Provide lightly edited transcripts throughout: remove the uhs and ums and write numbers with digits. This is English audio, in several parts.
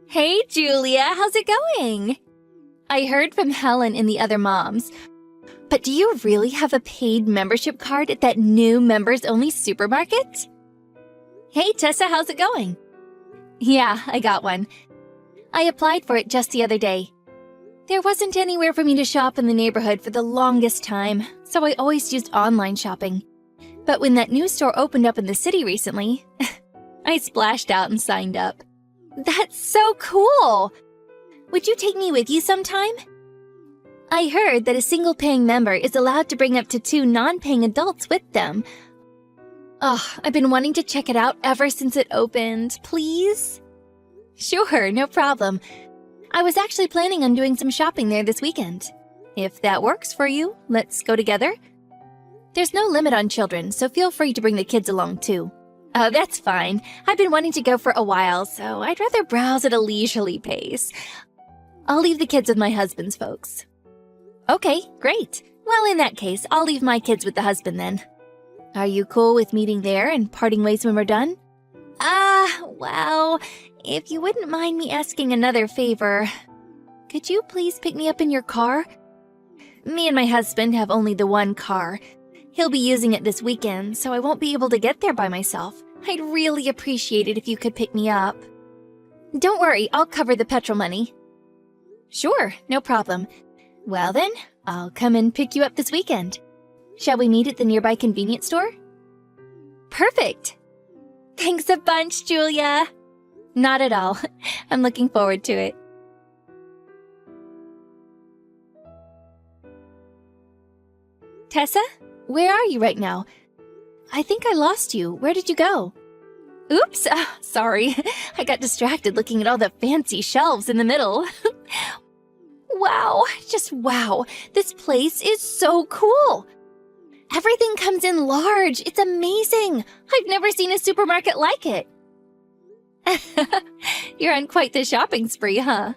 Hey, Julia, how's it going? I heard from Helen and the other moms. But do you really have a paid membership card at that new members-only supermarket? Hey, Tessa, how's it going? Yeah, I got one. I applied for it just the other day. There wasn't anywhere for me to shop in the neighborhood for the longest time, so I always used online shopping. But when that new store opened up in the city recently, I splashed out and signed up. That's so cool! Would you take me with you sometime? I heard that a single-paying member is allowed to bring up to 2 non-paying adults with them. Oh, I've been wanting to check it out ever since it opened. Please? Sure, no problem. I was actually planning on doing some shopping there this weekend. If that works for you, let's go together. There's no limit on children, so feel free to bring the kids along too. Oh, that's fine. I've been wanting to go for a while, so I'd rather browse at a leisurely pace. I'll leave the kids with my husband's folks. Okay, great. Well, in that case, I'll leave my kids with the husband then. Are you cool with meeting there and parting ways when we're done? Well, if you wouldn't mind me asking another favor, could you please pick me up in your car? Me and my husband have only the one car. He'll be using it this weekend, so I won't be able to get there by myself. I'd really appreciate it if you could pick me up. Don't worry, I'll cover the petrol money. Sure, no problem. Well then, I'll come and pick you up this weekend. Shall we meet at the nearby convenience store? Perfect! Thanks a bunch, Julia! Not at all. I'm looking forward to it. Tessa, where are you right now? I think I lost you. Where did you go? Oops, sorry. I got distracted looking at all the fancy shelves in the middle. Wow, just wow. This place is so cool. Everything comes in large. It's amazing. I've never seen a supermarket like it. You're on quite the shopping spree, huh?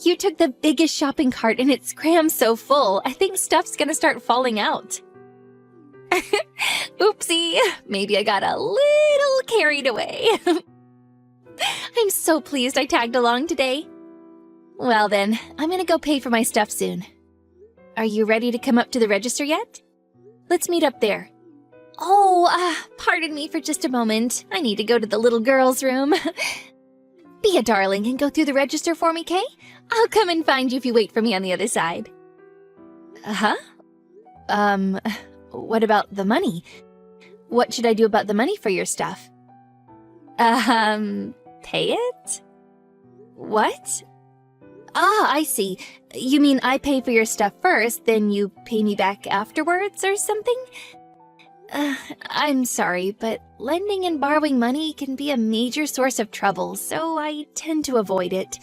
You took the biggest shopping cart and it's crammed so full, I think stuff's gonna start falling out. Oopsie, maybe I got a little carried away. I'm so pleased I tagged along today. Well then, I'm gonna go pay for my stuff soon. Are you ready to come up to the register yet? Let's meet up there. Oh, pardon me for just a moment. I need to go to the little girl's room. Be a darling and go through the register for me, Kay? I'll come and find you if you wait for me on the other side. What about the money? What should I do about the money for your stuff? Pay it? What? I see. You mean I pay for your stuff first, then you pay me back afterwards or something? I'm sorry, but lending and borrowing money can be a major source of trouble, so I tend to avoid it.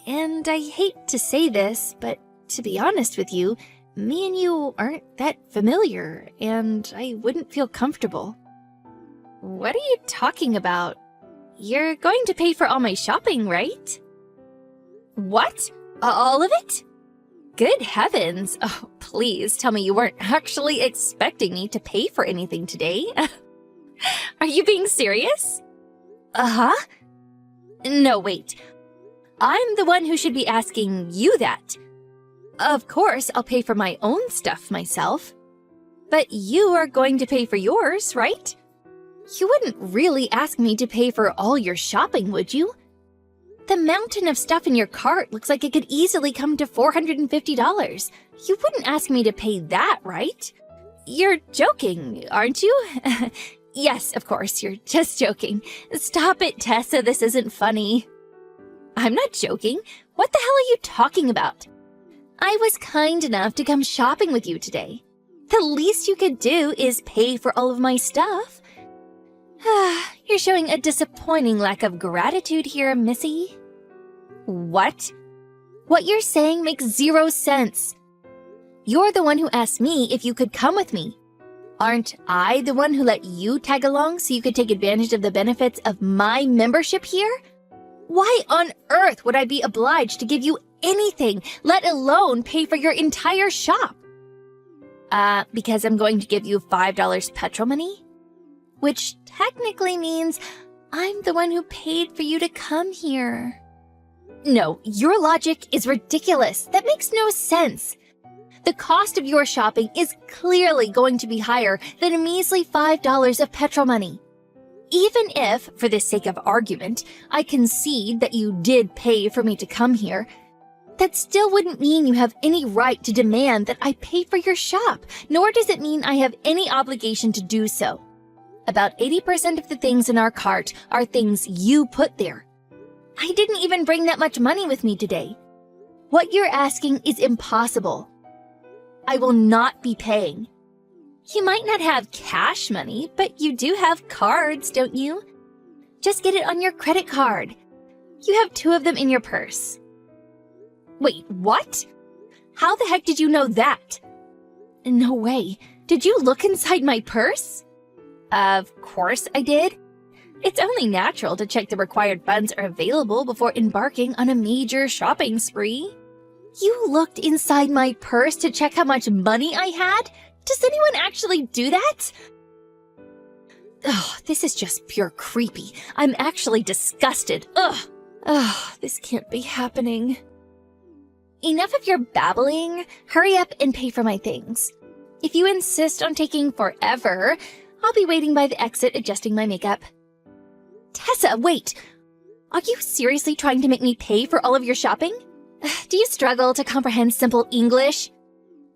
And I hate to say this, but to be honest with you, me and you aren't that familiar, and I wouldn't feel comfortable. What are you talking about? You're going to pay for all my shopping, right? What? All of it? Good heavens. Oh, please tell me you weren't actually expecting me to pay for anything today. Are you being serious? No, wait. I'm the one who should be asking you that. Of course, I'll pay for my own stuff myself. But you are going to pay for yours, right? You wouldn't really ask me to pay for all your shopping, would you? The mountain of stuff in your cart looks like it could easily come to $450. You wouldn't ask me to pay that, right? You're joking, aren't you? Yes, of course, you're just joking. Stop it, Tessa, this isn't funny. I'm not joking. What the hell are you talking about? I was kind enough to come shopping with you today. The least you could do is pay for all of my stuff. You're showing a disappointing lack of gratitude here, Missy. What? What you're saying makes 0 sense. You're the one who asked me if you could come with me. Aren't I the one who let you tag along so you could take advantage of the benefits of my membership here? Why on earth would I be obliged to give you anything, let alone pay for your entire shop? Because I'm going to give you $5 petrol money? Which technically means I'm the one who paid for you to come here. No, your logic is ridiculous. That makes no sense. The cost of your shopping is clearly going to be higher than a measly $5 of petrol money. Even if, for the sake of argument, I concede that you did pay for me to come here, that still wouldn't mean you have any right to demand that I pay for your shop, nor does it mean I have any obligation to do so. About 80% of the things in our cart are things you put there. I didn't even bring that much money with me today. What you're asking is impossible. I will not be paying. You might not have cash money, but you do have cards, don't you? Just get it on your credit card. You have 2 of them in your purse. Wait, what? How the heck did you know that? No way. Did you look inside my purse? Of course I did. It's only natural to check the required funds are available before embarking on a major shopping spree. You looked inside my purse to check how much money I had? Does anyone actually do that? Ugh, this is just pure creepy. I'm actually disgusted. Ugh, this can't be happening. Enough of your babbling. Hurry up and pay for my things. If you insist on taking forever, I'll be waiting by the exit adjusting my makeup. Tessa, wait! Are you seriously trying to make me pay for all of your shopping? Do you struggle to comprehend simple English?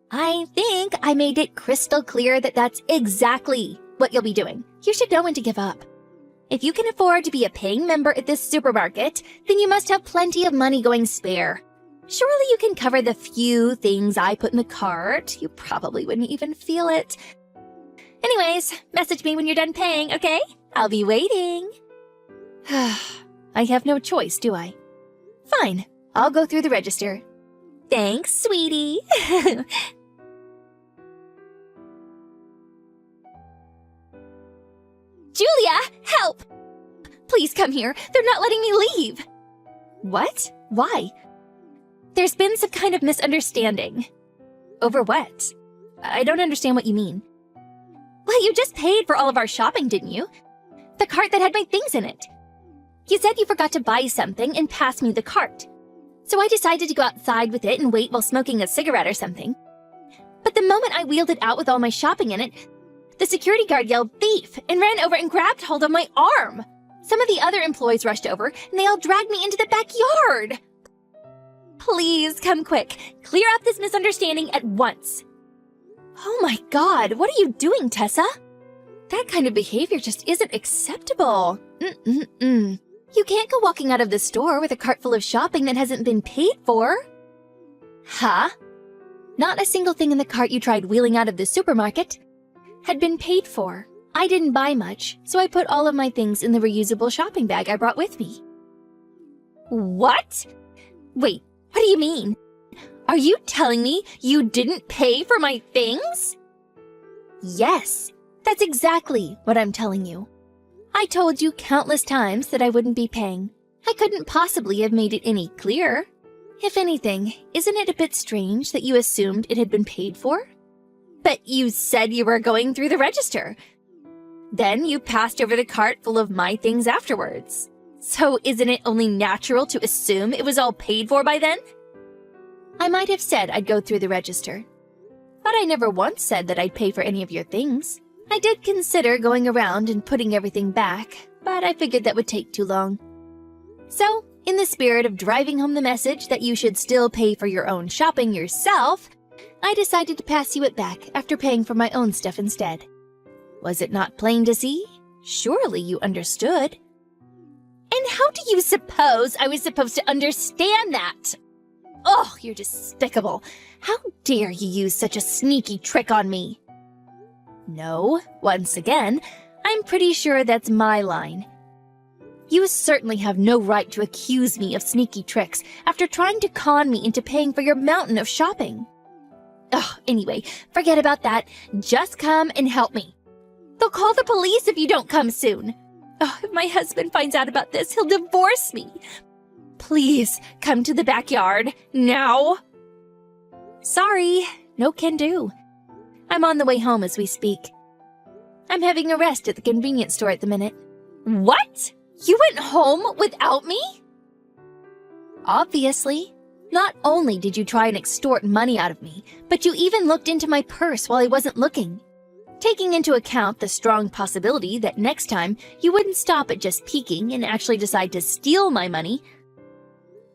I think I made it crystal clear that that's exactly what you'll be doing. You should know when to give up. If you can afford to be a paying member at this supermarket, then you must have plenty of money going spare. Surely you can cover the few things I put in the cart. You probably wouldn't even feel it. Anyways, message me when you're done paying, okay? I'll be waiting. I have no choice, do I? Fine, I'll go through the register. Thanks, sweetie. Julia, help! Please come here. They're not letting me leave. What? Why? There's been some kind of misunderstanding. Over what? I don't understand what you mean. Well, you just paid for all of our shopping, didn't you? The cart that had my things in it. You said you forgot to buy something and pass me the cart. So I decided to go outside with it and wait while smoking a cigarette or something. But the moment I wheeled it out with all my shopping in it, the security guard yelled thief and ran over and grabbed hold of my arm. Some of the other employees rushed over and they all dragged me into the backyard. Please come quick. Clear up this misunderstanding at once. Oh my God, what are you doing, Tessa? That kind of behavior just isn't acceptable. You can't go walking out of the store with a cart full of shopping that hasn't been paid for. Huh? Not a single thing in the cart you tried wheeling out of the supermarket had been paid for. I didn't buy much, so I put all of my things in the reusable shopping bag I brought with me. What? Wait, what do you mean? Are you telling me you didn't pay for my things? Yes, that's exactly what I'm telling you. I told you countless times that I wouldn't be paying. I couldn't possibly have made it any clearer. If anything, isn't it a bit strange that you assumed it had been paid for? But you said you were going through the register. Then you passed over the cart full of my things afterwards. So isn't it only natural to assume it was all paid for by then? I might have said I'd go through the register, but I never once said that I'd pay for any of your things. I did consider going around and putting everything back, but I figured that would take too long. So, in the spirit of driving home the message that you should still pay for your own shopping yourself, I decided to pass you it back after paying for my own stuff instead. Was it not plain to see? Surely you understood. And how do you suppose I was supposed to understand that? Oh, you're despicable. How dare you use such a sneaky trick on me? No, once again, I'm pretty sure that's my line. You certainly have no right to accuse me of sneaky tricks after trying to con me into paying for your mountain of shopping. Anyway, forget about that. Just come and help me. They'll call the police if you don't come soon. If my husband finds out about this, he'll divorce me. Please, come to the backyard, now. Sorry, no can do. I'm on the way home as we speak. I'm having a rest at the convenience store at the minute. What? You went home without me? Obviously. Not only did you try and extort money out of me, but you even looked into my purse while I wasn't looking. Taking into account the strong possibility that next time you wouldn't stop at just peeking and actually decide to steal my money,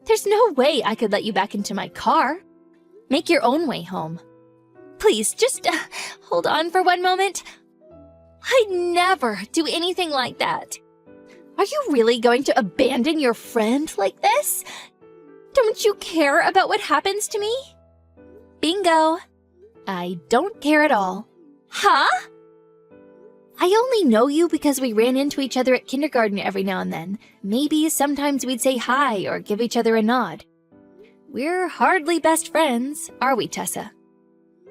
there's no way I could let you back into my car. Make your own way home. Please, just hold on for one moment. I'd never do anything like that. Are you really going to abandon your friend like this? Don't you care about what happens to me? Bingo. I don't care at all. Huh? I only know you because we ran into each other at kindergarten every now and then. Maybe sometimes we'd say hi or give each other a nod. We're hardly best friends, are we, Tessa?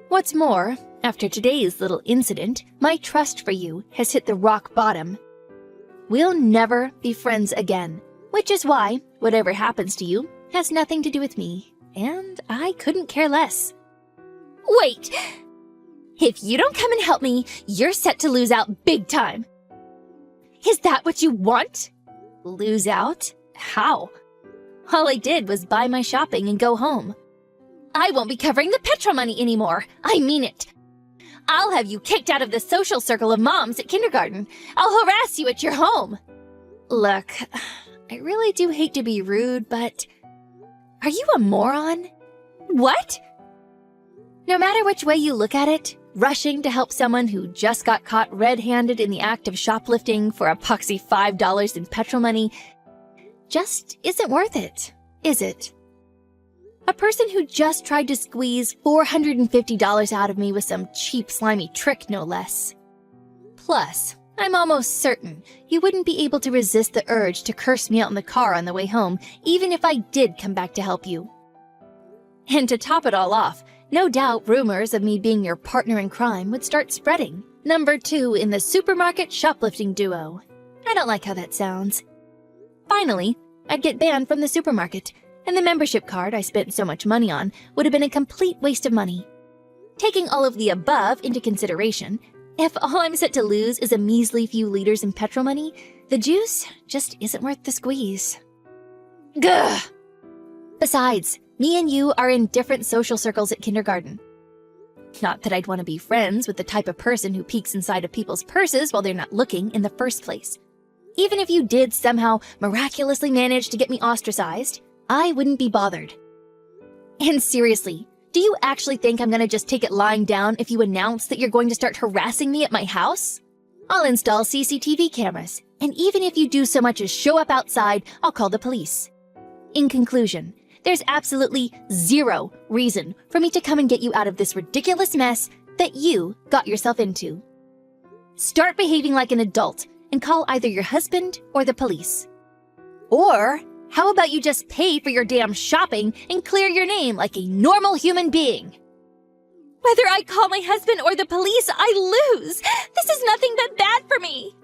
What's more, after today's little incident, my trust for you has hit the rock bottom. We'll never be friends again, which is why whatever happens to you has nothing to do with me, and I couldn't care less. Wait! If you don't come and help me, you're set to lose out big time. Is that what you want? Lose out? How? All I did was buy my shopping and go home. I won't be covering the petrol money anymore. I mean it. I'll have you kicked out of the social circle of moms at kindergarten. I'll harass you at your home. Look, I really do hate to be rude, but are you a moron? What? No matter which way you look at it, rushing to help someone who just got caught red-handed in the act of shoplifting for a poxy $5 in petrol money just isn't worth it, is it? A person who just tried to squeeze $450 out of me with some cheap, slimy trick, no less. Plus, I'm almost certain you wouldn't be able to resist the urge to curse me out in the car on the way home, even if I did come back to help you. And to top it all off, no doubt rumors of me being your partner in crime would start spreading. Number 2 in the supermarket shoplifting duo. I don't like how that sounds. Finally, I'd get banned from the supermarket, and the membership card I spent so much money on would have been a complete waste of money. Taking all of the above into consideration, if all I'm set to lose is a measly few liters in petrol money, the juice just isn't worth the squeeze. Gah! Besides, me and you are in different social circles at kindergarten. Not that I'd want to be friends with the type of person who peeks inside of people's purses while they're not looking in the first place. Even if you did somehow miraculously manage to get me ostracized, I wouldn't be bothered. And seriously, do you actually think I'm gonna just take it lying down if you announce that you're going to start harassing me at my house? I'll install CCTV cameras, and even if you do so much as show up outside, I'll call the police. In conclusion, there's absolutely zero reason for me to come and get you out of this ridiculous mess that you got yourself into. Start behaving like an adult and call either your husband or the police. Or how about you just pay for your damn shopping and clear your name like a normal human being? Whether I call my husband or the police, I lose. This is nothing but bad for me.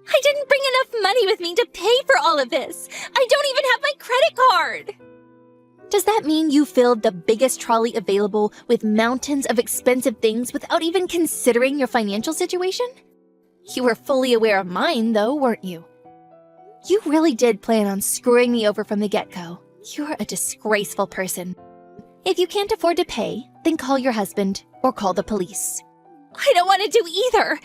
I didn't bring enough money with me to pay for all of this. I don't even have my credit card. Does that mean you filled the biggest trolley available with mountains of expensive things without even considering your financial situation? You were fully aware of mine, though, weren't you? You really did plan on screwing me over from the get-go. You're a disgraceful person. If you can't afford to pay, then call your husband or call the police. I don't want to do either.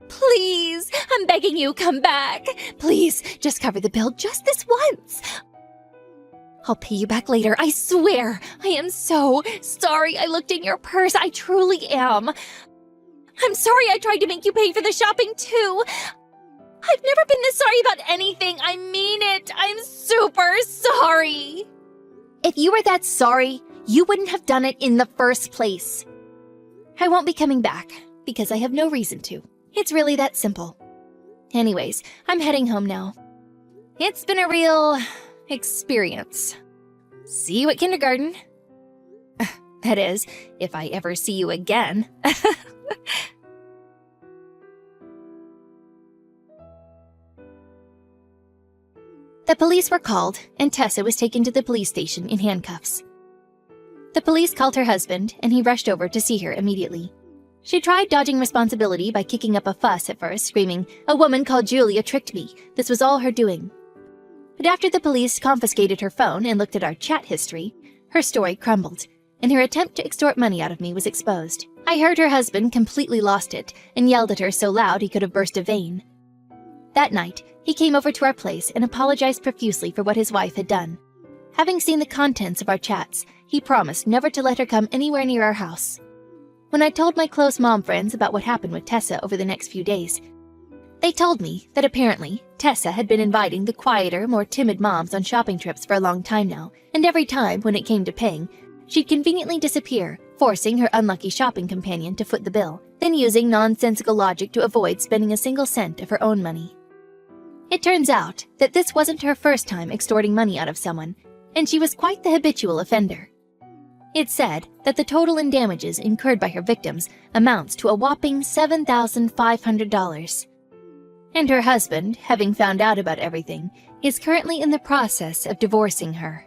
Please, I'm begging you, come back. Please, just cover the bill just this once. I'll pay you back later, I swear. I am so sorry I looked in your purse. I truly am. I'm sorry I tried to make you pay for the shopping too. I've never been this sorry about anything. I mean it. I'm super sorry. If you were that sorry, you wouldn't have done it in the first place. I won't be coming back because I have no reason to. It's really that simple. Anyways, I'm heading home now. It's been a real experience. See you at kindergarten. That is, if I ever see you again. The police were called, and Tessa was taken to the police station in handcuffs. The police called her husband, and he rushed over to see her immediately. She tried dodging responsibility by kicking up a fuss at first, screaming, "A woman called Julia tricked me. This was all her doing." But after the police confiscated her phone and looked at our chat history, her story crumbled, and her attempt to extort money out of me was exposed. I heard her husband completely lost it and yelled at her so loud he could have burst a vein. That night, he came over to our place and apologized profusely for what his wife had done. Having seen the contents of our chats, he promised never to let her come anywhere near our house. When I told my close mom friends about what happened with Tessa over the next few days, they told me that apparently Tessa had been inviting the quieter, more timid moms on shopping trips for a long time now, and every time when it came to paying, she'd conveniently disappear, forcing her unlucky shopping companion to foot the bill, then using nonsensical logic to avoid spending a single cent of her own money. It turns out that this wasn't her first time extorting money out of someone, and she was quite the habitual offender. It's said that the total in damages incurred by her victims amounts to a whopping $7,500. And her husband, having found out about everything, is currently in the process of divorcing her.